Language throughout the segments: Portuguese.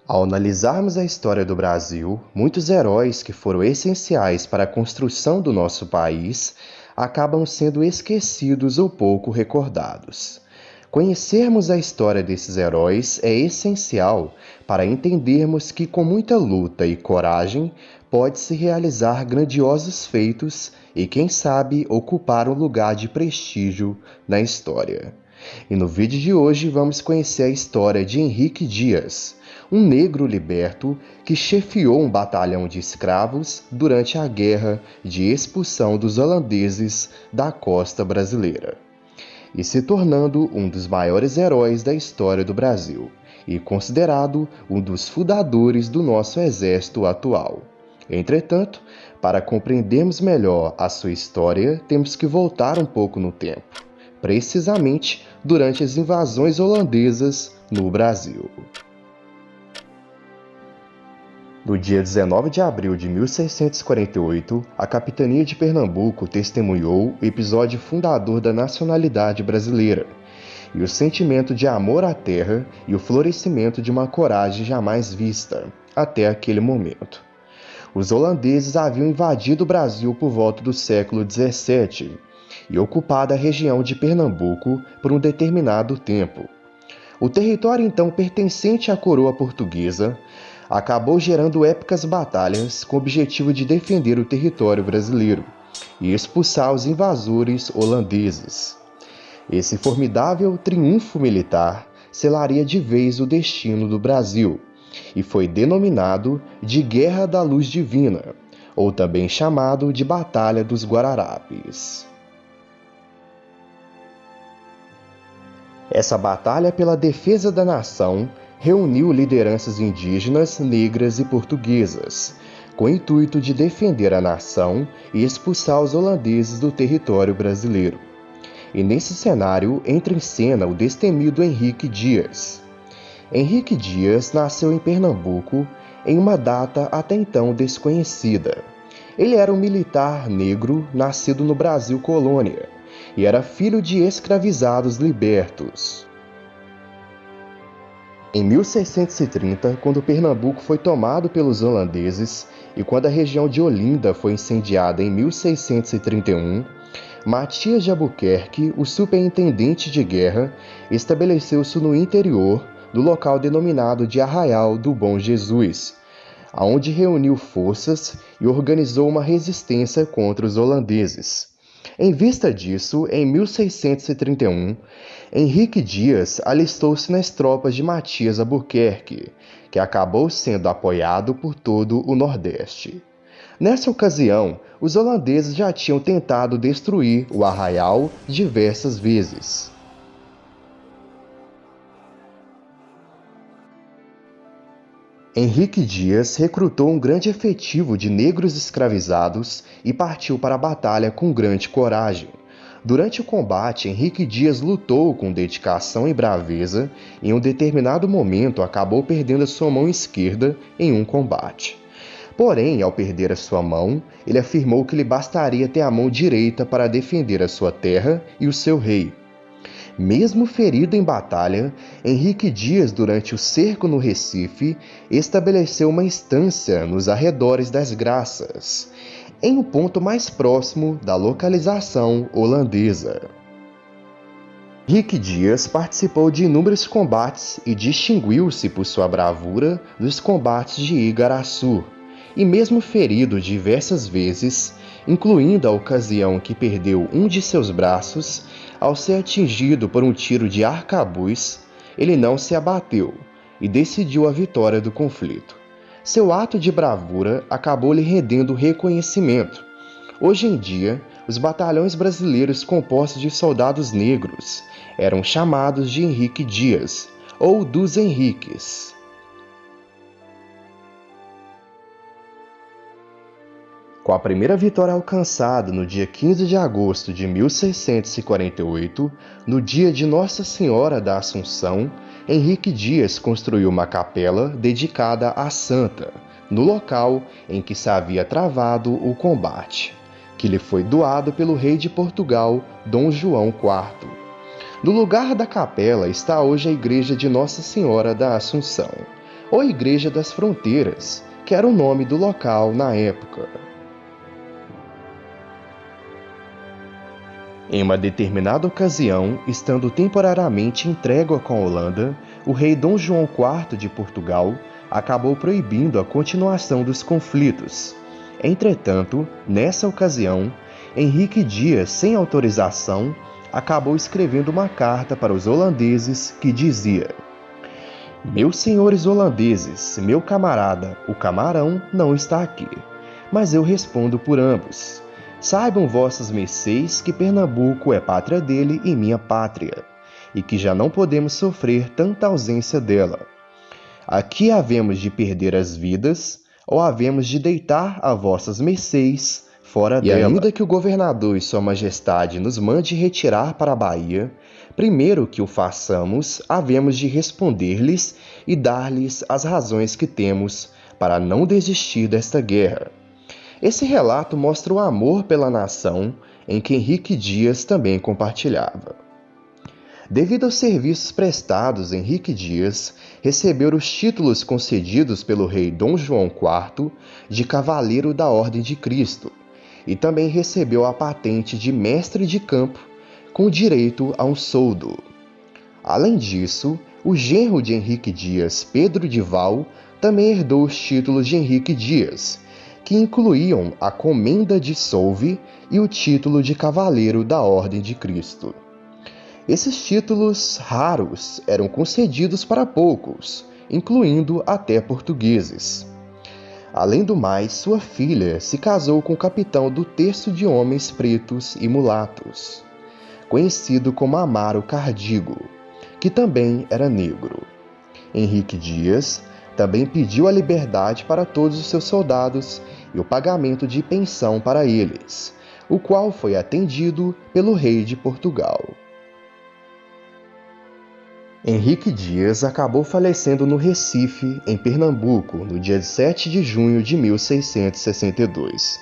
Ao analisarmos a história do Brasil, muitos heróis que foram essenciais para a construção do nosso país acabam sendo esquecidos ou pouco recordados. Conhecermos a história desses heróis é essencial para entendermos que, com muita luta e coragem, pode-se realizar grandiosos feitos e, quem sabe, ocupar um lugar de prestígio na história. E no vídeo de hoje vamos conhecer a história de Henrique Dias, um negro liberto que chefiou um batalhão de escravos durante a Guerra de Expulsão dos Holandeses da costa brasileira, e se tornando um dos maiores heróis da história do Brasil, e considerado um dos fundadores do nosso exército atual. Entretanto, para compreendermos melhor a sua história, temos que voltar um pouco no tempo, precisamente durante as invasões holandesas no Brasil. No dia 19 de abril de 1648, a capitania de Pernambuco testemunhou o episódio fundador da nacionalidade brasileira, e o sentimento de amor à terra e o florescimento de uma coragem jamais vista até aquele momento. Os holandeses haviam invadido o Brasil por volta do século XVII e ocupado a região de Pernambuco por um determinado tempo. O território então pertencente à coroa portuguesa acabou gerando épicas batalhas com o objetivo de defender o território brasileiro e expulsar os invasores holandeses. Esse formidável triunfo militar selaria de vez o destino do Brasil e foi denominado de Guerra da Luz Divina, ou também chamado de Batalha dos Guararapes. Essa batalha pela defesa da nação reuniu lideranças indígenas, negras e portuguesas, com o intuito de defender a nação e expulsar os holandeses do território brasileiro. E nesse cenário entra em cena o destemido Henrique Dias. Henrique Dias nasceu em Pernambuco em uma data até então desconhecida. Ele era um militar negro nascido no Brasil colônia e era filho de escravizados libertos. Em 1630, quando Pernambuco foi tomado pelos holandeses e quando a região de Olinda foi incendiada em 1631, Matias de Albuquerque, o superintendente de guerra, estabeleceu-se no interior do local denominado de Arraial do Bom Jesus, aonde reuniu forças e organizou uma resistência contra os holandeses. Em vista disso, em 1631, Henrique Dias alistou-se nas tropas de Matias Albuquerque, que acabou sendo apoiado por todo o Nordeste. Nessa ocasião, os holandeses já tinham tentado destruir o arraial diversas vezes. Henrique Dias recrutou um grande efetivo de negros escravizados e partiu para a batalha com grande coragem. Durante o combate, Henrique Dias lutou com dedicação e braveza e em um determinado momento acabou perdendo a sua mão esquerda em um combate. Porém, ao perder a sua mão, ele afirmou que lhe bastaria ter a mão direita para defender a sua terra e o seu rei. Mesmo ferido em batalha, Henrique Dias, durante o cerco no Recife, estabeleceu uma estância nos arredores das Graças, em um ponto mais próximo da localização holandesa. Henrique Dias participou de inúmeros combates e distinguiu-se por sua bravura nos combates de Igaraçu, e mesmo ferido diversas vezes, incluindo a ocasião que perdeu um de seus braços, ao ser atingido por um tiro de arcabuz, ele não se abateu e decidiu a vitória do conflito. Seu ato de bravura acabou lhe rendendo reconhecimento. Hoje em dia, os batalhões brasileiros compostos de soldados negros eram chamados de Henrique Dias, ou dos Henriques. Com a primeira vitória alcançada no dia 15 de agosto de 1648, no dia de Nossa Senhora da Assunção, Henrique Dias construiu uma capela dedicada à santa, no local em que se havia travado o combate, que lhe foi doado pelo rei de Portugal, Dom João IV. No lugar da capela está hoje a igreja de Nossa Senhora da Assunção. ou Igreja das Fronteiras, que era o nome do local na época. Em uma determinada ocasião, estando temporariamente em trégua com a Holanda, o rei Dom João IV de Portugal acabou proibindo a continuação dos conflitos. Entretanto, nessa ocasião, Henrique Dias, sem autorização, acabou escrevendo uma carta para os holandeses que dizia: "Meus senhores holandeses, meu camarada, o camarão, não está aqui, mas eu respondo por ambos. Saibam vossas mercês que Pernambuco é pátria dele e minha pátria, e que já não podemos sofrer tanta ausência dela. Aqui havemos de perder as vidas, ou havemos de deitar a vossas mercês fora dela. E ainda que o governador e sua majestade nos mande retirar para a Bahia, primeiro que o façamos, havemos de responder-lhes e dar-lhes as razões que temos para não desistir desta guerra." Esse relato mostra o amor pela nação em que Henrique Dias também compartilhava. Devido aos serviços prestados, Henrique Dias recebeu os títulos concedidos pelo rei Dom João IV de Cavaleiro da Ordem de Cristo e também recebeu a patente de mestre de campo com direito a um soldo. Além disso, o genro de Henrique Dias, Pedro de Val, também herdou os títulos de Henrique Dias, que incluíam a Comenda de Solve e o título de Cavaleiro da Ordem de Cristo. Esses títulos raros eram concedidos para poucos, incluindo até portugueses. Além do mais, sua filha se casou com o capitão do Terço de Homens Pretos e Mulatos, conhecido como Amaro Cardigo, que também era negro. Henrique Dias também pediu a liberdade para todos os seus soldados e o pagamento de pensão para eles, o qual foi atendido pelo rei de Portugal. Henrique Dias acabou falecendo no Recife, em Pernambuco, no dia 7 de junho de 1662,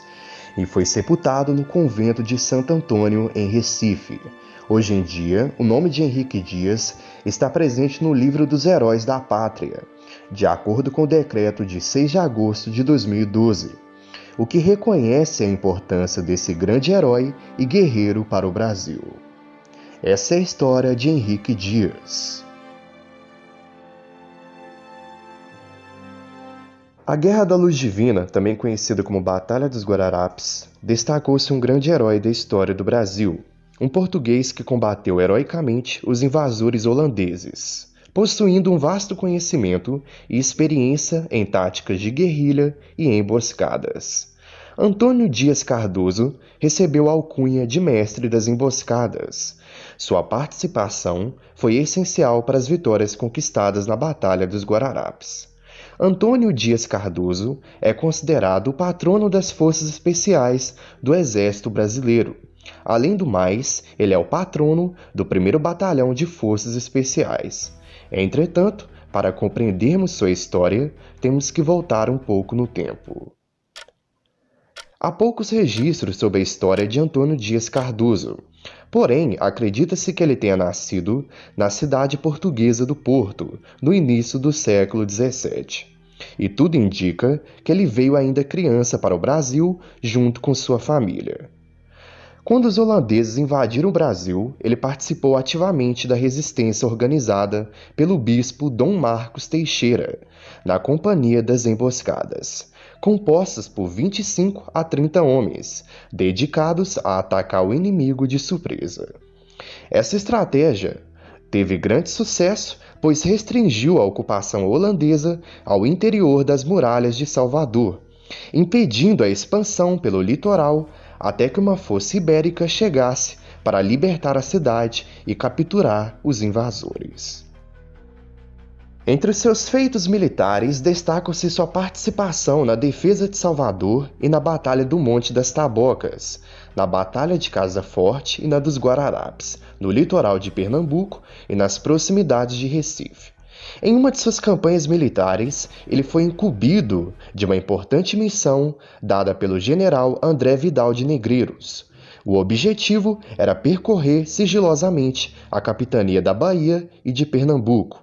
e foi sepultado no convento de Santo Antônio, em Recife. Hoje em dia, o nome de Henrique Dias está presente no Livro dos Heróis da Pátria, de acordo com o decreto de 6 de agosto de 2012, o que reconhece a importância desse grande herói e guerreiro para o Brasil. Essa é a história de Henrique Dias. A Guerra da Luz Divina, também conhecida como Batalha dos Guararapes, destacou-se um grande herói da história do Brasil, um português que combateu heroicamente os invasores holandeses, possuindo um vasto conhecimento e experiência em táticas de guerrilha e emboscadas. Antônio Dias Cardoso recebeu a alcunha de mestre das emboscadas. Sua participação foi essencial para as vitórias conquistadas na Batalha dos Guararapes. Antônio Dias Cardoso é considerado o patrono das Forças Especiais do Exército Brasileiro. Além do mais, ele é o patrono do 1º Batalhão de Forças Especiais. Entretanto, para compreendermos sua história, temos que voltar um pouco no tempo. Há poucos registros sobre a história de Antônio Dias Cardoso, porém, acredita-se que ele tenha nascido na cidade portuguesa do Porto, no início do século XVII. E tudo indica que ele veio ainda criança para o Brasil junto com sua família. Quando os holandeses invadiram o Brasil, ele participou ativamente da resistência organizada pelo bispo Dom Marcos Teixeira, na Companhia das Emboscadas, compostas por 25 a 30 homens, dedicados a atacar o inimigo de surpresa. Essa estratégia teve grande sucesso, pois restringiu a ocupação holandesa ao interior das muralhas de Salvador, impedindo a expansão pelo litoral até que uma força ibérica chegasse para libertar a cidade e capturar os invasores. Entre os seus feitos militares, destacam-se sua participação na defesa de Salvador e na Batalha do Monte das Tabocas, na Batalha de Casa Forte e na dos Guararapes, no litoral de Pernambuco e nas proximidades de Recife. Em uma de suas campanhas militares, ele foi incumbido de uma importante missão dada pelo general André Vidal de Negreiros. O objetivo era percorrer sigilosamente a capitania da Bahia e de Pernambuco.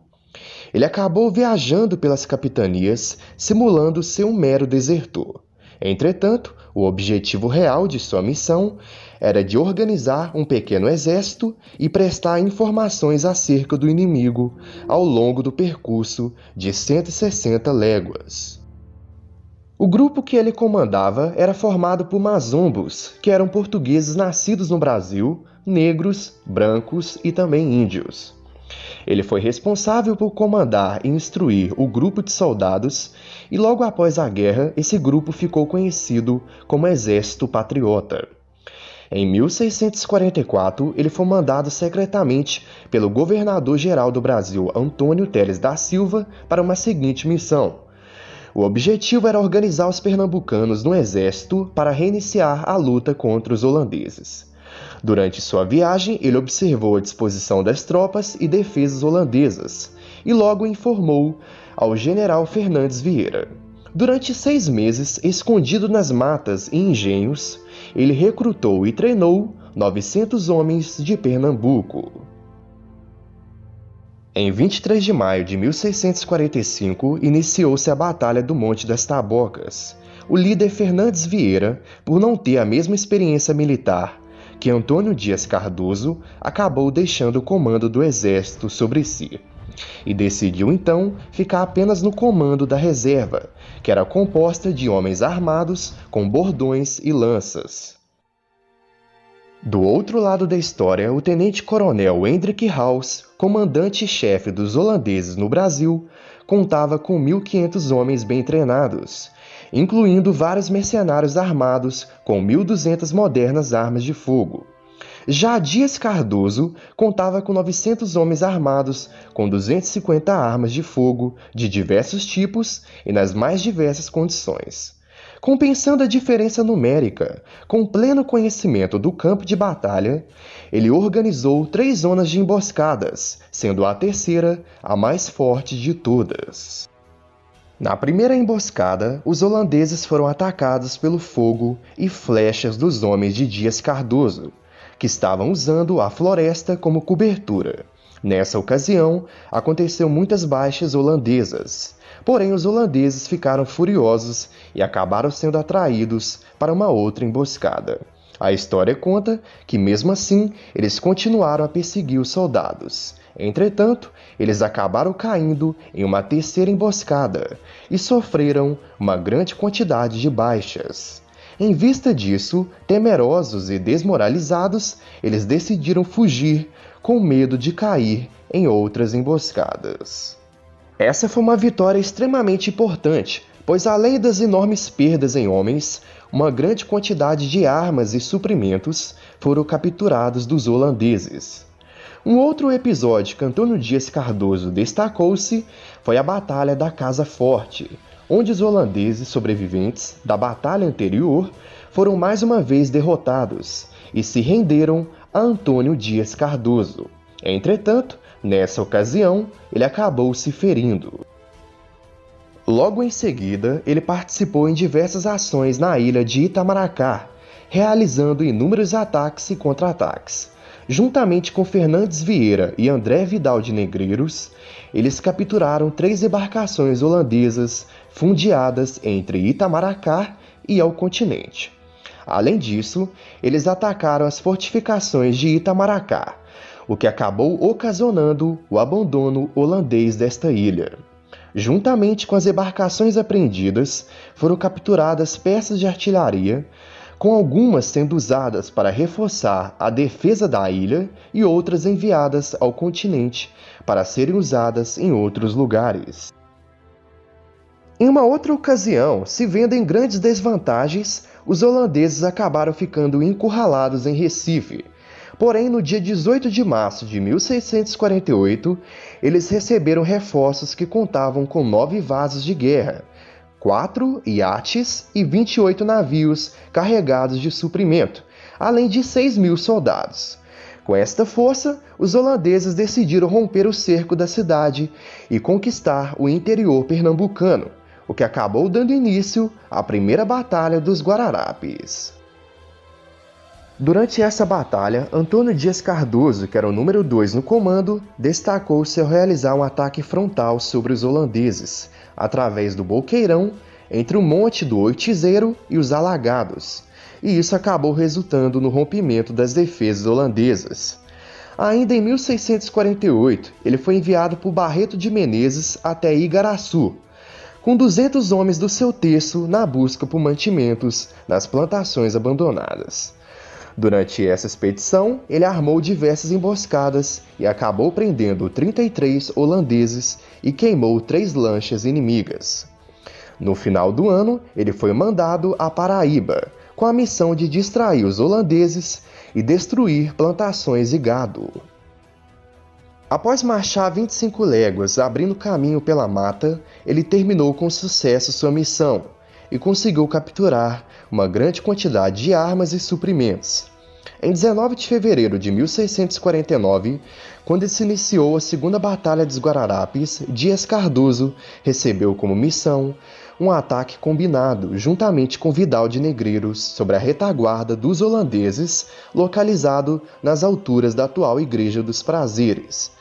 Ele acabou viajando pelas capitanias, simulando ser um mero desertor. Entretanto, o objetivo real de sua missão era de organizar um pequeno exército e prestar informações acerca do inimigo ao longo do percurso de 160 léguas. O grupo que ele comandava era formado por mazombos, que eram portugueses nascidos no Brasil, negros, brancos e também índios. Ele foi responsável por comandar e instruir o grupo de soldados, e logo após a guerra, esse grupo ficou conhecido como Exército Patriota. Em 1644, ele foi mandado secretamente pelo governador-geral do Brasil, Antônio Teles da Silva, para uma seguinte missão. O objetivo era organizar os pernambucanos no exército para reiniciar a luta contra os holandeses. Durante sua viagem, ele observou a disposição das tropas e defesas holandesas e logo informou ao general Fernandes Vieira. Durante 6 meses, escondido nas matas e engenhos, ele recrutou e treinou 900 homens de Pernambuco. Em 23 de maio de 1645, iniciou-se a Batalha do Monte das Tabocas. O líder Fernandes Vieira, por não ter a mesma experiência militar que Antônio Dias Cardoso, acabou deixando o comando do exército sobre si, e decidiu então ficar apenas no comando da reserva, que era composta de homens armados com bordões e lanças. Do outro lado da história, o tenente-coronel Hendrik Hals, comandante-chefe dos holandeses no Brasil, contava com 1.500 homens bem treinados, incluindo vários mercenários armados com 1.200 modernas armas de fogo. Já Dias Cardoso contava com 900 homens armados com 250 armas de fogo de diversos tipos e nas mais diversas condições. Compensando a diferença numérica, com pleno conhecimento do campo de batalha, ele organizou 3 zonas de emboscadas, sendo a terceira a mais forte de todas. Na primeira emboscada, os holandeses foram atacados pelo fogo e flechas dos homens de Dias Cardoso, que estavam usando a floresta como cobertura. Nessa ocasião, aconteceu muitas baixas holandesas. Porém, os holandeses ficaram furiosos e acabaram sendo atraídos para uma outra emboscada. A história conta que, mesmo assim, eles continuaram a perseguir os soldados. Entretanto, eles acabaram caindo em uma terceira emboscada e sofreram uma grande quantidade de baixas. Em vista disso, temerosos e desmoralizados, eles decidiram fugir com medo de cair em outras emboscadas. Essa foi uma vitória extremamente importante, pois além das enormes perdas em homens, uma grande quantidade de armas e suprimentos foram capturados dos holandeses. Um outro episódio que Antônio Dias Cardoso destacou-se foi a Batalha da Casa Forte, onde os holandeses sobreviventes da batalha anterior foram mais uma vez derrotados e se renderam a Antônio Dias Cardoso. Entretanto, nessa ocasião, ele acabou se ferindo. Logo em seguida, ele participou em diversas ações na ilha de Itamaracá, realizando inúmeros ataques e contra-ataques. Juntamente com Fernandes Vieira e André Vidal de Negreiros, eles capturaram 3 embarcações holandesas fundeadas entre Itamaracá e ao continente. Além disso, eles atacaram as fortificações de Itamaracá, o que acabou ocasionando o abandono holandês desta ilha. Juntamente com as embarcações apreendidas, foram capturadas peças de artilharia, com algumas sendo usadas para reforçar a defesa da ilha e outras enviadas ao continente para serem usadas em outros lugares. Em uma outra ocasião, se vendo em grandes desvantagens, os holandeses acabaram ficando encurralados em Recife. Porém, no dia 18 de março de 1648, eles receberam reforços que contavam com 9 vasos de guerra, 4 iates e 28 navios carregados de suprimento, além de 6.000 soldados. Com esta força, os holandeses decidiram romper o cerco da cidade e conquistar o interior pernambucano, o que acabou dando início à primeira Batalha dos Guararapes. Durante essa batalha, Antônio Dias Cardoso, que era o número 2 no comando, destacou-se ao realizar um ataque frontal sobre os holandeses, através do Boqueirão, entre o Monte do Oitizeiro e os Alagados, e isso acabou resultando no rompimento das defesas holandesas. Ainda em 1648, ele foi enviado por Barreto de Menezes até Igaraçu, com 200 homens do seu terço na busca por mantimentos nas plantações abandonadas. Durante essa expedição, ele armou diversas emboscadas e acabou prendendo 33 holandeses e queimou 3 lanchas inimigas. No final do ano, ele foi mandado à Paraíba, com a missão de distrair os holandeses e destruir plantações e gado. Após marchar 25 léguas abrindo caminho pela mata, ele terminou com sucesso sua missão e conseguiu capturar uma grande quantidade de armas e suprimentos. Em 19 de fevereiro de 1649, quando se iniciou a Segunda Batalha dos Guararapes, Dias Cardoso recebeu como missão um ataque combinado juntamente com Vidal de Negreiros sobre a retaguarda dos holandeses, localizado nas alturas da atual Igreja dos Prazeres.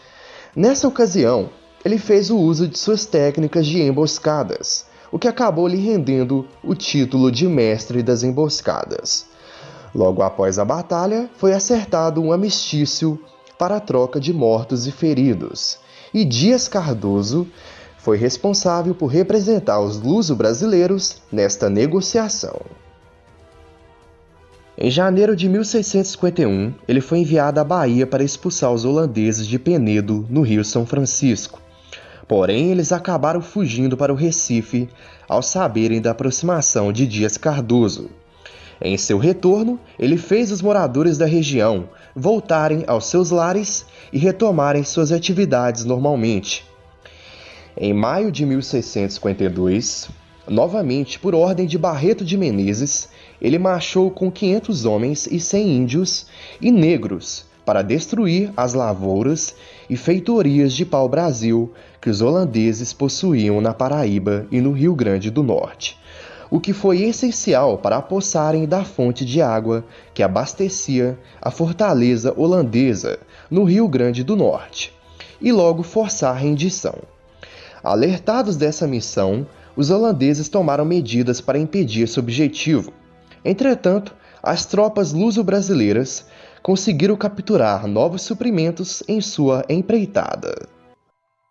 Nessa ocasião, ele fez o uso de suas técnicas de emboscadas, o que acabou lhe rendendo o título de Mestre das Emboscadas. Logo após a batalha, foi acertado um amistício para a troca de mortos e feridos, e Dias Cardoso foi responsável por representar os luso-brasileiros nesta negociação. Em janeiro de 1651, ele foi enviado à Bahia para expulsar os holandeses de Penedo, no Rio São Francisco. Porém, eles acabaram fugindo para o Recife ao saberem da aproximação de Dias Cardoso. Em seu retorno, ele fez os moradores da região voltarem aos seus lares e retomarem suas atividades normalmente. Em maio de 1652, novamente por ordem de Barreto de Menezes, ele marchou com 500 homens e 100 índios e negros para destruir as lavouras e feitorias de pau-brasil que os holandeses possuíam na Paraíba e no Rio Grande do Norte, o que foi essencial para apossarem da fonte de água que abastecia a fortaleza holandesa no Rio Grande do Norte, e logo forçar a rendição. Alertados dessa missão, os holandeses tomaram medidas para impedir esse objetivo. Entretanto, as tropas luso-brasileiras conseguiram capturar novos suprimentos em sua empreitada.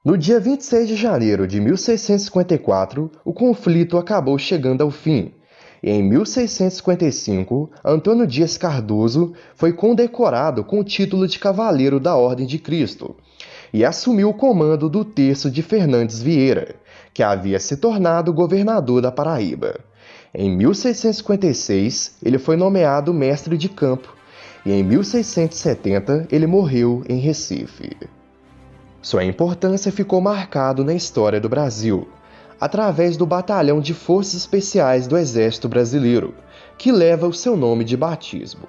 No dia 26 de janeiro de 1654, o conflito acabou chegando ao fim, e em 1655, Antônio Dias Cardoso foi condecorado com o título de Cavaleiro da Ordem de Cristo e assumiu o comando do terço de Fernandes Vieira, que havia se tornado governador da Paraíba. Em 1656, ele foi nomeado mestre de campo, e em 1670 ele morreu em Recife. Sua importância ficou marcada na história do Brasil, através do Batalhão de Forças Especiais do Exército Brasileiro, que leva o seu nome de batismo.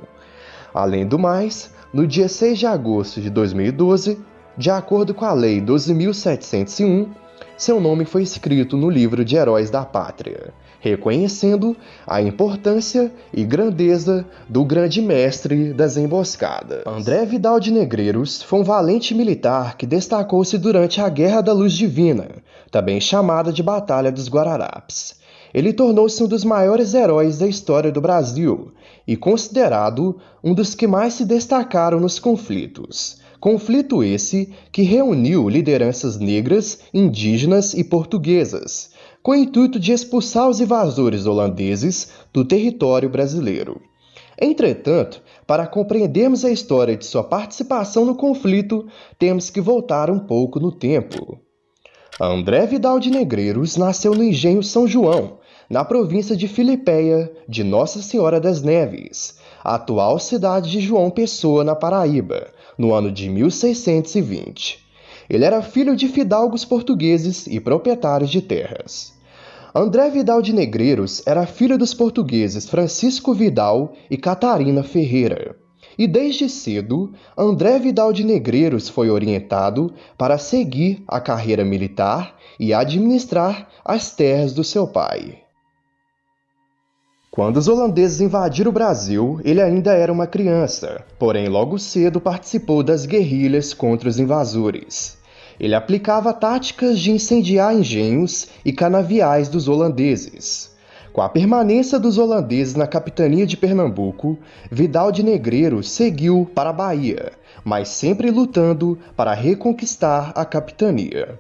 Além do mais, no dia 6 de agosto de 2012, de acordo com a Lei 12.701, seu nome foi escrito no livro de Heróis da Pátria, reconhecendo a importância e grandeza do grande mestre das emboscadas. André Vidal de Negreiros foi um valente militar que destacou-se durante a Guerra da Luz Divina, também chamada de Batalha dos Guararapes. Ele tornou-se um dos maiores heróis da história do Brasil e considerado um dos que mais se destacaram nos conflitos. Conflito esse que reuniu lideranças negras, indígenas e portuguesas, com o intuito de expulsar os invasores holandeses do território brasileiro. Entretanto, para compreendermos a história de sua participação no conflito, temos que voltar um pouco no tempo. André Vidal de Negreiros nasceu no Engenho São João, na província de Filipéia de Nossa Senhora das Neves, a atual cidade de João Pessoa, na Paraíba, no ano de 1620. Ele era filho de fidalgos portugueses e proprietários de terras. André Vidal de Negreiros era filho dos portugueses Francisco Vidal e Catarina Ferreira. E desde cedo, André Vidal de Negreiros foi orientado para seguir a carreira militar e administrar as terras do seu pai. Quando os holandeses invadiram o Brasil, ele ainda era uma criança, porém logo cedo participou das guerrilhas contra os invasores. Ele aplicava táticas de incendiar engenhos e canaviais dos holandeses. Com a permanência dos holandeses na capitania de Pernambuco, Vidal de Negreiros seguiu para a Bahia, mas sempre lutando para reconquistar a capitania.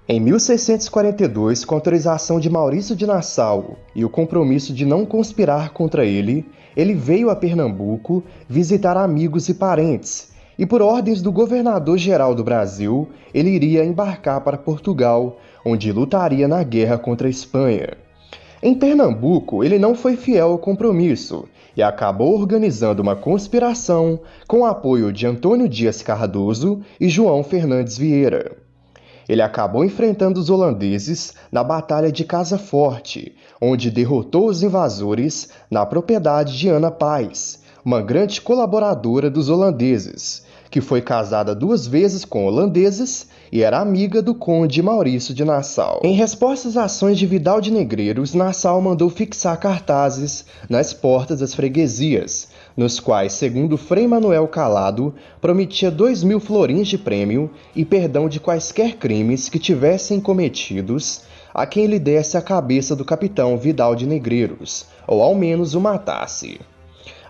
Em 1642, com autorização de Maurício de Nassau e o compromisso de não conspirar contra ele, ele veio a Pernambuco visitar amigos e parentes, e por ordens do governador-geral do Brasil, ele iria embarcar para Portugal, onde lutaria na guerra contra a Espanha. Em Pernambuco, ele não foi fiel ao compromisso e acabou organizando uma conspiração com o apoio de Antônio Dias Cardoso e João Fernandes Vieira. Ele acabou enfrentando os holandeses na Batalha de Casa Forte, onde derrotou os invasores na propriedade de Ana Paz, uma grande colaboradora dos holandeses, que foi casada 2 vezes com holandeses e era amiga do conde Maurício de Nassau. Em resposta às ações de Vidal de Negreiros, Nassau mandou fixar cartazes nas portas das freguesias, nos quais, segundo Frei Manuel Calado, prometia 2.000 florins de prêmio e perdão de quaisquer crimes que tivessem cometidos a quem lhe desse a cabeça do capitão Vidal de Negreiros, ou ao menos o matasse.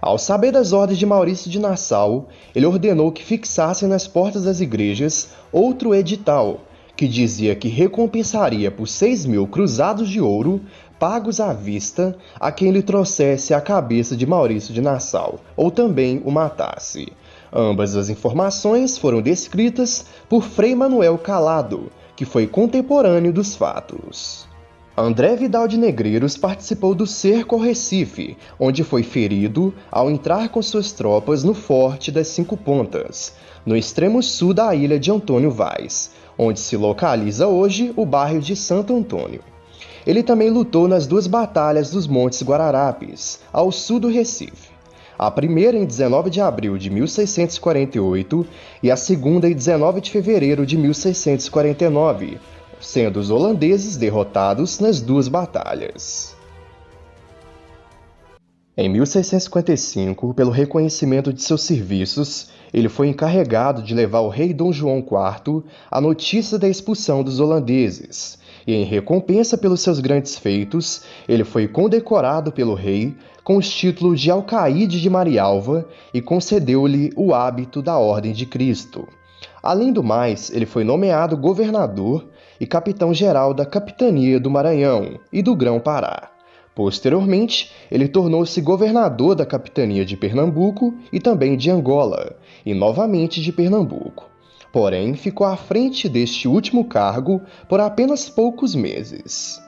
Ao saber das ordens de Maurício de Nassau, ele ordenou que fixassem nas portas das igrejas outro edital, que dizia que recompensaria por 6.000 cruzados de ouro, pagos à vista, a quem lhe trouxesse a cabeça de Maurício de Nassau, ou também o matasse. Ambas as informações foram descritas por Frei Manuel Calado, que foi contemporâneo dos fatos. André Vidal de Negreiros participou do cerco ao Recife, onde foi ferido ao entrar com suas tropas no Forte das 5 Pontas, no extremo sul da ilha de Antônio Vaz, onde se localiza hoje o bairro de Santo Antônio. Ele também lutou nas 2 batalhas dos Montes Guararapes, ao sul do Recife. A primeira em 19 de abril de 1648 e a segunda em 19 de fevereiro de 1649, sendo os holandeses derrotados nas 2 batalhas. Em 1655, pelo reconhecimento de seus serviços, ele foi encarregado de levar ao rei Dom João IV a notícia da expulsão dos holandeses, e em recompensa pelos seus grandes feitos, ele foi condecorado pelo rei com os títulos de Alcaide de Marialva e concedeu-lhe o hábito da Ordem de Cristo. Além do mais, ele foi nomeado governador e capitão-geral da Capitania do Maranhão e do Grão-Pará. Posteriormente, ele tornou-se governador da Capitania de Pernambuco e também de Angola, e novamente de Pernambuco. Porém, ficou à frente deste último cargo por apenas poucos meses.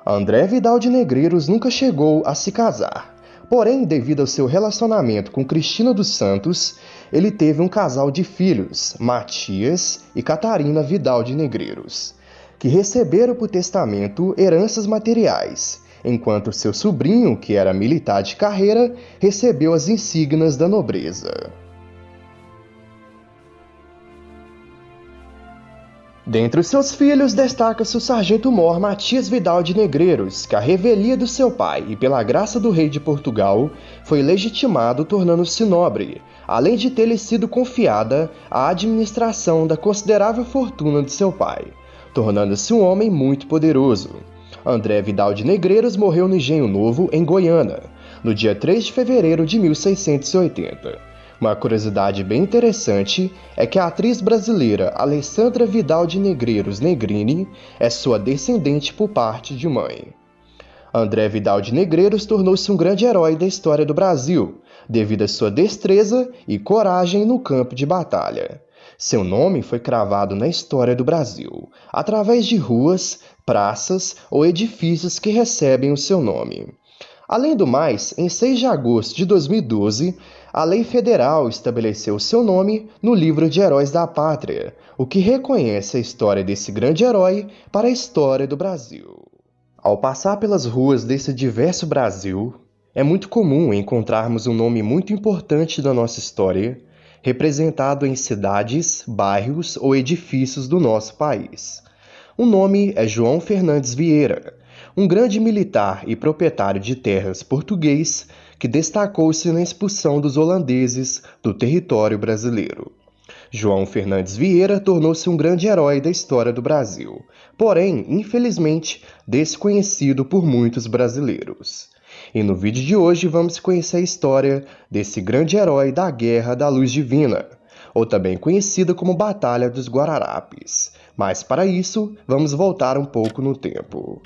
André Vidal de Negreiros nunca chegou a se casar. Porém, devido ao seu relacionamento com Cristina dos Santos, ele teve um casal de filhos, Matias e Catarina Vidal de Negreiros, que receberam por testamento heranças materiais, enquanto seu sobrinho, que era militar de carreira, recebeu as insígnias da nobreza. Dentre os seus filhos, destaca-se o sargento-mor Matias Vidal de Negreiros, que à revelia do seu pai e pela graça do rei de Portugal, foi legitimado tornando-se nobre, além de ter-lhe sido confiada a administração da considerável fortuna de seu pai, tornando-se um homem muito poderoso. André Vidal de Negreiros morreu no Engenho Novo, em Goiânia, no dia 3 de fevereiro de 1680. Uma curiosidade bem interessante é que a atriz brasileira Alessandra Vidal de Negreiros Negrini é sua descendente por parte de mãe. André Vidal de Negreiros tornou-se um grande herói da história do Brasil, devido à sua destreza e coragem no campo de batalha. Seu nome foi cravado na história do Brasil, através de ruas, praças ou edifícios que recebem o seu nome. Além do mais, em 6 de agosto de 2012, a lei federal estabeleceu seu nome no livro de Heróis da Pátria, o que reconhece a história desse grande herói para a história do Brasil. Ao passar pelas ruas desse diverso Brasil, é muito comum encontrarmos um nome muito importante da nossa história, representado em cidades, bairros ou edifícios do nosso país. O nome é João Fernandes Vieira, um grande militar e proprietário de terras português que destacou-se na expulsão dos holandeses do território brasileiro. João Fernandes Vieira tornou-se um grande herói da história do Brasil, porém, infelizmente, desconhecido por muitos brasileiros. E no vídeo de hoje vamos conhecer a história desse grande herói da Guerra da Luz Divina, ou também conhecida como Batalha dos Guararapes. Mas para isso, vamos voltar um pouco no tempo.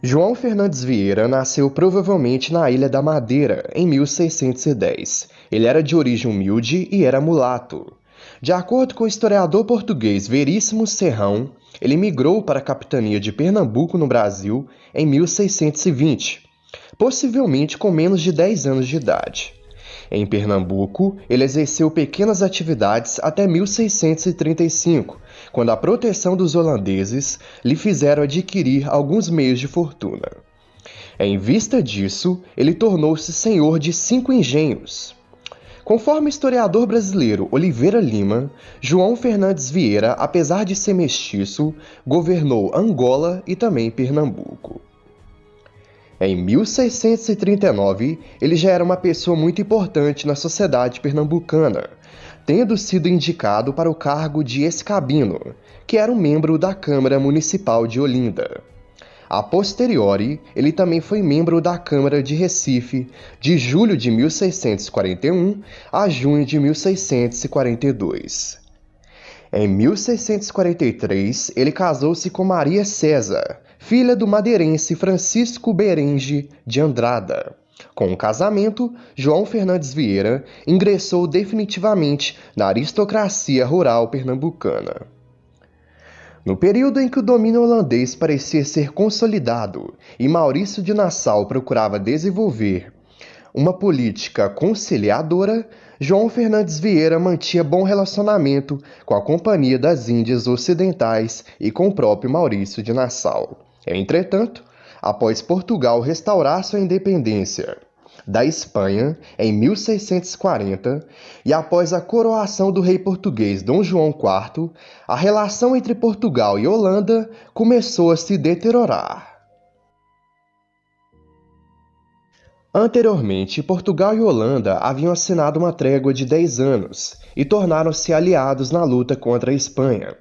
João Fernandes Vieira nasceu provavelmente na Ilha da Madeira, em 1610. Ele era de origem humilde e era mulato. De acordo com o historiador português Veríssimo Serrão, ele migrou para a capitania de Pernambuco, no Brasil, em 1620, possivelmente com menos de 10 anos de idade. Em Pernambuco, ele exerceu pequenas atividades até 1635, quando a proteção dos holandeses lhe fizeram adquirir alguns meios de fortuna. Em vista disso, ele tornou-se senhor de 5 engenhos. Conforme o historiador brasileiro Oliveira Lima, João Fernandes Vieira, apesar de ser mestiço, governou Angola e também Pernambuco. Em 1639, ele já era uma pessoa muito importante na sociedade pernambucana, tendo sido indicado para o cargo de escabino, que era um membro da Câmara Municipal de Olinda. A posteriori, ele também foi membro da Câmara de Recife, de julho de 1641 a junho de 1642. Em 1643, ele casou-se com Maria César, filha do madeirense Francisco Berenge de Andrada. Com o casamento, João Fernandes Vieira ingressou definitivamente na aristocracia rural pernambucana. No período em que o domínio holandês parecia ser consolidado e Maurício de Nassau procurava desenvolver uma política conciliadora, João Fernandes Vieira mantinha bom relacionamento com a Companhia das Índias Ocidentais e com o próprio Maurício de Nassau. Entretanto, após Portugal restaurar sua independência da Espanha em 1640 e após a coroação do rei português Dom João IV, a relação entre Portugal e Holanda começou a se deteriorar. Anteriormente, Portugal e Holanda haviam assinado uma trégua de 10 anos e tornaram-se aliados na luta contra a Espanha.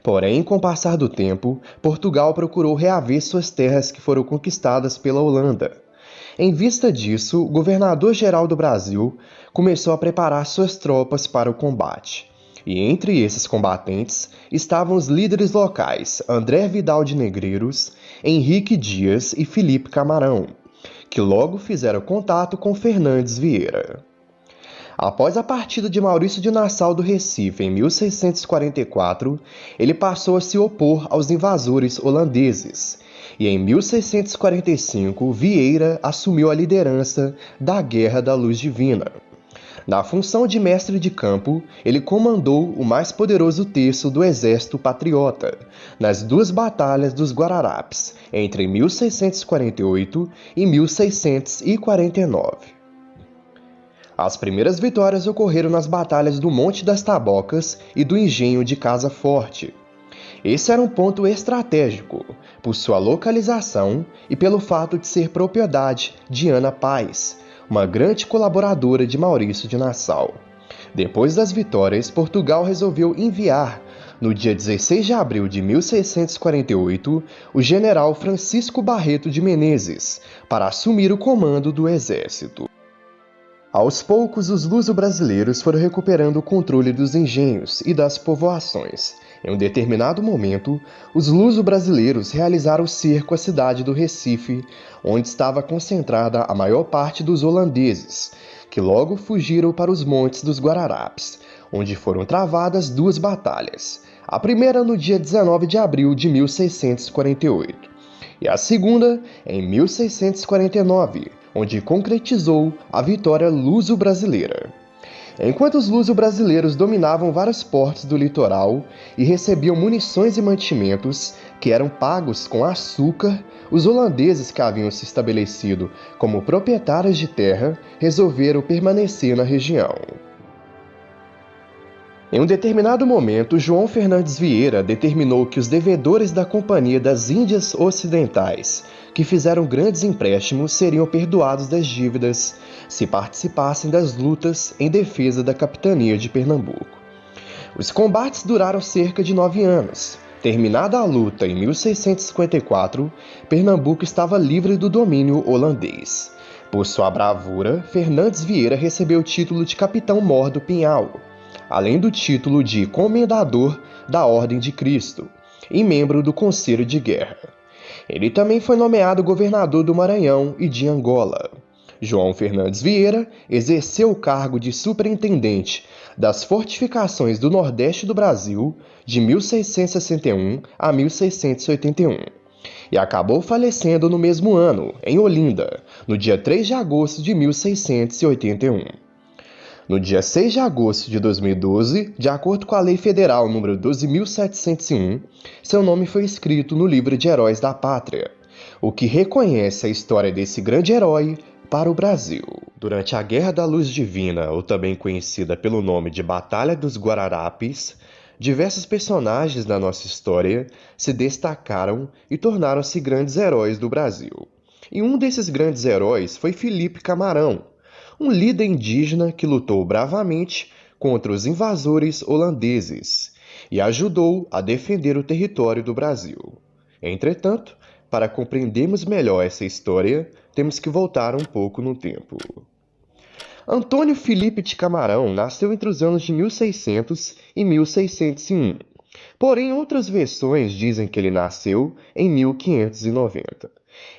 Porém, com o passar do tempo, Portugal procurou reaver suas terras que foram conquistadas pela Holanda. Em vista disso, o governador-geral do Brasil começou a preparar suas tropas para o combate. E entre esses combatentes estavam os líderes locais André Vidal de Negreiros, Henrique Dias e Felipe Camarão, que logo fizeram contato com Fernandes Vieira. Após a partida de Maurício de Nassau do Recife em 1644, ele passou a se opor aos invasores holandeses, e em 1645 Vieira assumiu a liderança da Guerra da Luz Divina. Na função de mestre de campo, ele comandou o mais poderoso terço do exército patriota nas duas batalhas dos Guararapes, entre 1648 e 1649. As primeiras vitórias ocorreram nas batalhas do Monte das Tabocas e do Engenho de Casa Forte. Esse era um ponto estratégico, por sua localização e pelo fato de ser propriedade de Ana Paz, uma grande colaboradora de Maurício de Nassau. Depois das vitórias, Portugal resolveu enviar, no dia 16 de abril de 1648, o general Francisco Barreto de Menezes, para assumir o comando do exército. Aos poucos, os luso-brasileiros foram recuperando o controle dos engenhos e das povoações. Em um determinado momento, os luso-brasileiros realizaram o cerco à cidade do Recife, onde estava concentrada a maior parte dos holandeses, que logo fugiram para os Montes dos Guararapes, onde foram travadas duas batalhas. A primeira no dia 19 de abril de 1648, e a segunda em 1649, onde concretizou a vitória luso-brasileira. Enquanto os luso-brasileiros dominavam vários portos do litoral e recebiam munições e mantimentos que eram pagos com açúcar, os holandeses que haviam se estabelecido como proprietários de terra resolveram permanecer na região. Em um determinado momento, João Fernandes Vieira determinou que os devedores da Companhia das Índias Ocidentais, que fizeram grandes empréstimos, seriam perdoados das dívidas se participassem das lutas em defesa da capitania de Pernambuco. Os combates duraram cerca de 9 anos. Terminada a luta em 1654, Pernambuco estava livre do domínio holandês. Por sua bravura, Fernandes Vieira recebeu o título de Capitão-Mor do Pinhal, além do título de Comendador da Ordem de Cristo e membro do Conselho de Guerra. Ele também foi nomeado governador do Maranhão e de Angola. João Fernandes Vieira exerceu o cargo de superintendente das fortificações do Nordeste do Brasil de 1661 a 1681 e acabou falecendo no mesmo ano, em Olinda, no dia 3 de agosto de 1681. No dia 6 de agosto de 2012, de acordo com a Lei Federal nº 12.701, seu nome foi escrito no livro de Heróis da Pátria, o que reconhece a história desse grande herói para o Brasil. Durante a Guerra da Luz Divina, ou também conhecida pelo nome de Batalha dos Guararapes, diversos personagens da nossa história se destacaram e tornaram-se grandes heróis do Brasil. E um desses grandes heróis foi Felipe Camarão, um líder indígena que lutou bravamente contra os invasores holandeses e ajudou a defender o território do Brasil. Entretanto, para compreendermos melhor essa história, temos que voltar um pouco no tempo. Antônio Felipe de Camarão nasceu entre os anos de 1600 e 1601. Porém, outras versões dizem que ele nasceu em 1590,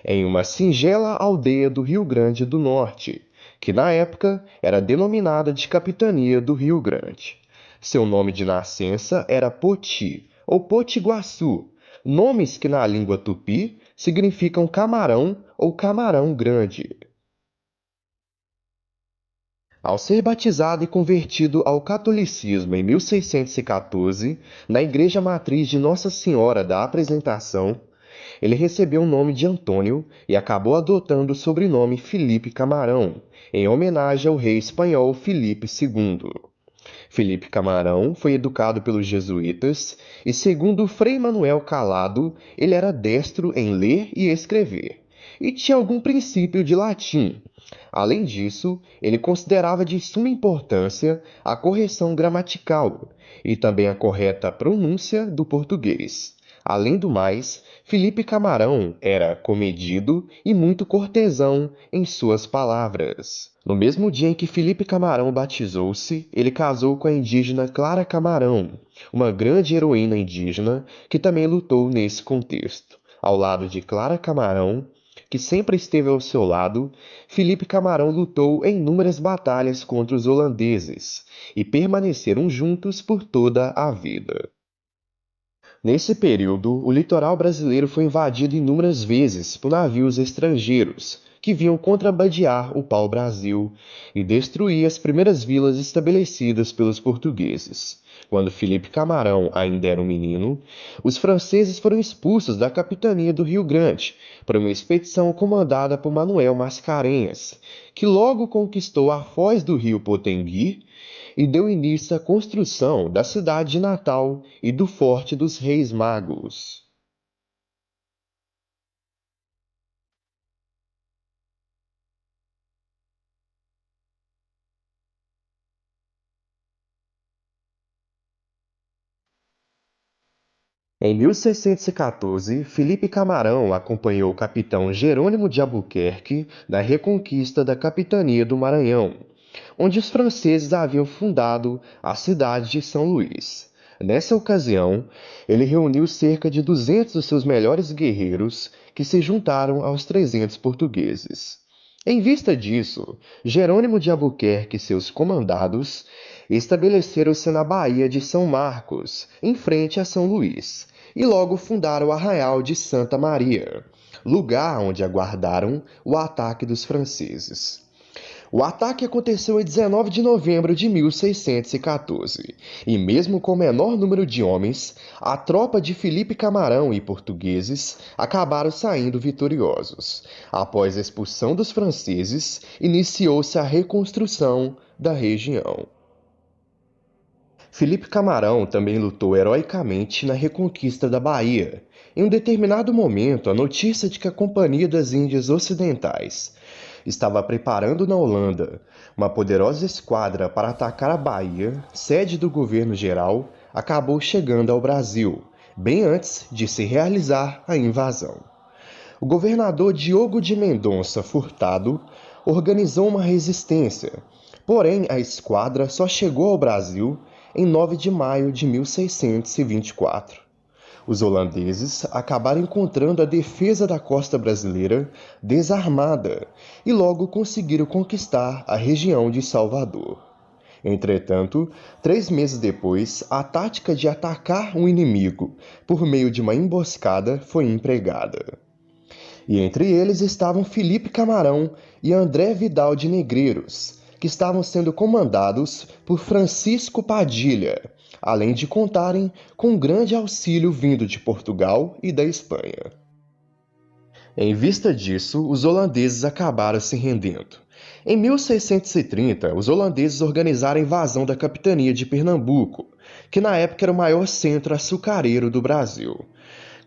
em uma singela aldeia do Rio Grande do Norte, que na época era denominada de Capitania do Rio Grande. Seu nome de nascença era Poti, ou Potiguaçu, nomes que na língua tupi significam camarão ou camarão grande. Ao ser batizado e convertido ao catolicismo em 1614, na Igreja Matriz de Nossa Senhora da Apresentação, ele recebeu o nome de Antônio e acabou adotando o sobrenome Felipe Camarão, em homenagem ao rei espanhol Felipe II. Felipe Camarão foi educado pelos jesuítas e, segundo Frei Manuel Calado, ele era destro em ler e escrever, e tinha algum princípio de latim. Além disso, ele considerava de suma importância a correção gramatical e também a correta pronúncia do português. Além do mais, Felipe Camarão era comedido e muito cortesão em suas palavras. No mesmo dia em que Felipe Camarão batizou-se, ele casou com a indígena Clara Camarão, uma grande heroína indígena que também lutou nesse contexto. Ao lado de Clara Camarão, que sempre esteve ao seu lado, Felipe Camarão lutou em inúmeras batalhas contra os holandeses e permaneceram juntos por toda a vida. Nesse período, o litoral brasileiro foi invadido inúmeras vezes por navios estrangeiros que vinham contrabandear o pau-brasil e destruir as primeiras vilas estabelecidas pelos portugueses. Quando Felipe Camarão ainda era um menino, os franceses foram expulsos da capitania do Rio Grande por uma expedição comandada por Manuel Mascarenhas, que logo conquistou a foz do rio Potengui e deu início à construção da cidade de Natal e do Forte dos Reis Magos. Em 1614, Felipe Camarão acompanhou o capitão Jerônimo de Albuquerque na reconquista da capitania do Maranhão, onde os franceses haviam fundado a cidade de São Luís. Nessa ocasião, ele reuniu cerca de 200 dos seus melhores guerreiros, que se juntaram aos 300 portugueses. Em vista disso, Jerônimo de Albuquerque e seus comandados estabeleceram-se na Baía de São Marcos, em frente a São Luís, e logo fundaram o Arraial de Santa Maria, lugar onde aguardaram o ataque dos franceses. O ataque aconteceu em 19 de novembro de 1614, e mesmo com o menor número de homens, a tropa de Felipe Camarão e portugueses acabaram saindo vitoriosos. Após a expulsão dos franceses, iniciou-se a reconstrução da região. Felipe Camarão também lutou heroicamente na reconquista da Bahia. Em um determinado momento, a notícia de que a Companhia das Índias Ocidentais estava preparando na Holanda uma poderosa esquadra para atacar a Bahia, sede do governo geral, acabou chegando ao Brasil, bem antes de se realizar a invasão. O governador Diogo de Mendonça Furtado organizou uma resistência, porém a esquadra só chegou ao Brasil em 9 de maio de 1624. Os holandeses acabaram encontrando a defesa da costa brasileira desarmada e logo conseguiram conquistar a região de Salvador. Entretanto, 3 meses depois, a tática de atacar um inimigo por meio de uma emboscada foi empregada. E entre eles estavam Felipe Camarão e André Vidal de Negreiros, que estavam sendo comandados por Francisco Padilha, além de contarem com um grande auxílio vindo de Portugal e da Espanha. Em vista disso, os holandeses acabaram se rendendo. Em 1630, os holandeses organizaram a invasão da capitania de Pernambuco, que na época era o maior centro açucareiro do Brasil.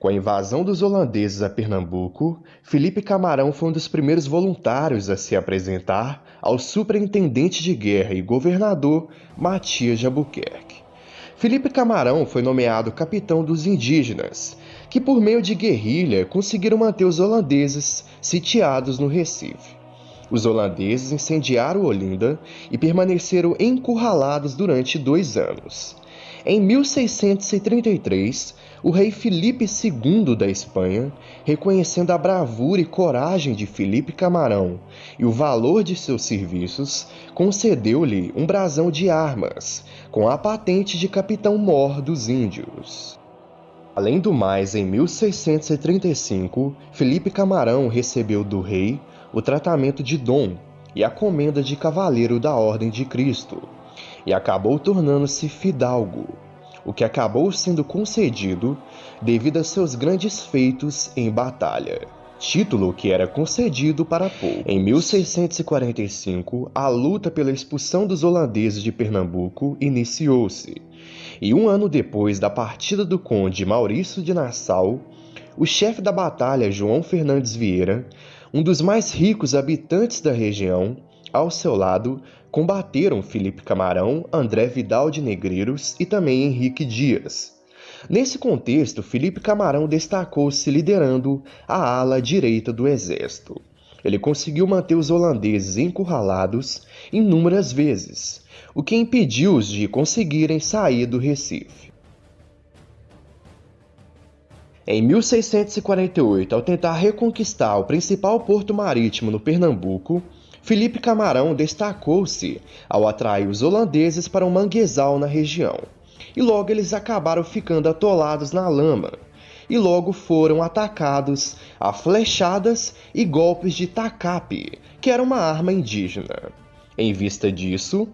Com a invasão dos holandeses a Pernambuco, Felipe Camarão foi um dos primeiros voluntários a se apresentar ao superintendente de guerra e governador Matias de Albuquerque. Felipe Camarão foi nomeado capitão dos indígenas, que por meio de guerrilha conseguiram manter os holandeses sitiados no Recife. Os holandeses incendiaram Olinda e permaneceram encurralados durante 2 anos. Em 1633, o rei Felipe II da Espanha, reconhecendo a bravura e coragem de Felipe Camarão e o valor de seus serviços, concedeu-lhe um brasão de armas, com a patente de capitão-mor dos índios. Além do mais, em 1635, Felipe Camarão recebeu do rei o tratamento de Dom e a comenda de Cavaleiro da Ordem de Cristo, e acabou tornando-se fidalgo, o que acabou sendo concedido devido a seus grandes feitos em batalha, título que era concedido para poucos. Em 1645, a luta pela expulsão dos holandeses de Pernambuco iniciou-se, e 1 ano depois da partida do conde Maurício de Nassau, o chefe da batalha, João Fernandes Vieira, um dos mais ricos habitantes da região, ao seu lado, combateram Felipe Camarão, André Vidal de Negreiros e também Henrique Dias. Nesse contexto, Felipe Camarão destacou-se liderando a ala direita do exército. Ele conseguiu manter os holandeses encurralados inúmeras vezes, o que impediu-os de conseguirem sair do Recife. Em 1648, ao tentar reconquistar o principal porto marítimo no Pernambuco, Felipe Camarão destacou-se ao atrair os holandeses para um manguezal na região, e logo eles acabaram ficando atolados na lama, e logo foram atacados a flechadas e golpes de tacape, que era uma arma indígena. Em vista disso,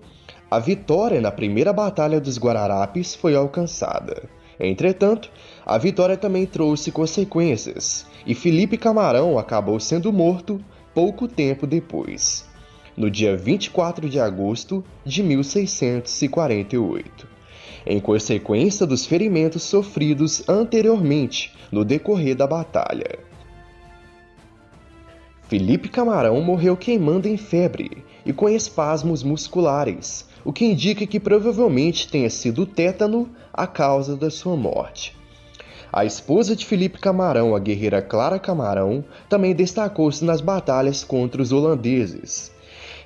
a vitória na primeira Batalha dos Guararapes foi alcançada. Entretanto, a vitória também trouxe consequências, e Felipe Camarão acabou sendo morto pouco tempo depois, no dia 24 de agosto de 1648, em consequência dos ferimentos sofridos anteriormente no decorrer da batalha. Felipe Camarão morreu queimando em febre e com espasmos musculares, o que indica que provavelmente tenha sido o tétano a causa da sua morte. A esposa de Felipe Camarão, a guerreira Clara Camarão, também destacou-se nas batalhas contra os holandeses.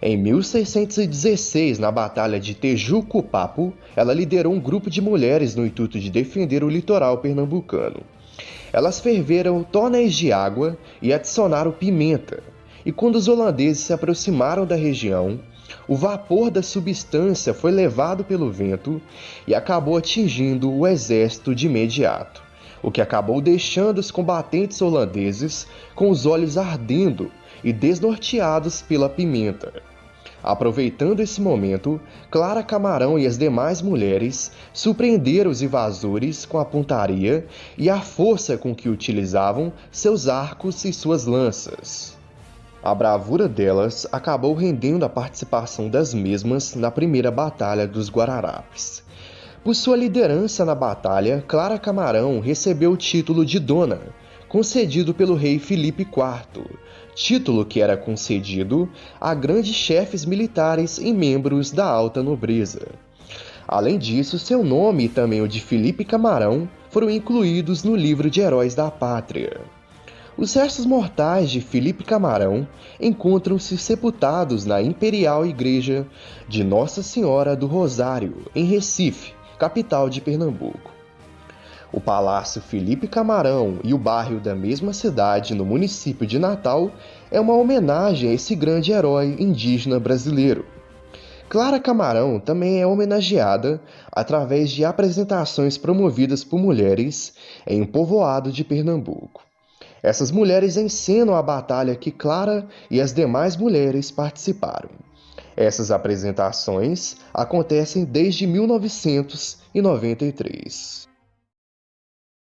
Em 1616, na Batalha de Tejuco-Papo, ela liderou um grupo de mulheres no intuito de defender o litoral pernambucano. Elas ferveram tonéis de água e adicionaram pimenta, e quando os holandeses se aproximaram da região, o vapor da substância foi levado pelo vento e acabou atingindo o exército de imediato, o que acabou deixando os combatentes holandeses com os olhos ardendo e desnorteados pela pimenta. Aproveitando esse momento, Clara Camarão e as demais mulheres surpreenderam os invasores com a pontaria e a força com que utilizavam seus arcos e suas lanças. A bravura delas acabou rendendo a participação das mesmas na primeira Batalha dos Guararapes. Por sua liderança na batalha, Clara Camarão recebeu o título de Dona, concedido pelo rei Filipe IV, título que era concedido a grandes chefes militares e membros da alta nobreza. Além disso, seu nome e também o de Filipe Camarão foram incluídos no livro de Heróis da Pátria. Os restos mortais de Filipe Camarão encontram-se sepultados na Imperial Igreja de Nossa Senhora do Rosário, em Recife, capital de Pernambuco. O Palácio Filipe Camarão e o bairro da mesma cidade, no município de Natal, é uma homenagem a esse grande herói indígena brasileiro. Clara Camarão também é homenageada através de apresentações promovidas por mulheres em um povoado de Pernambuco. Essas mulheres encenam a batalha que Clara e as demais mulheres participaram. Essas apresentações acontecem desde 1993.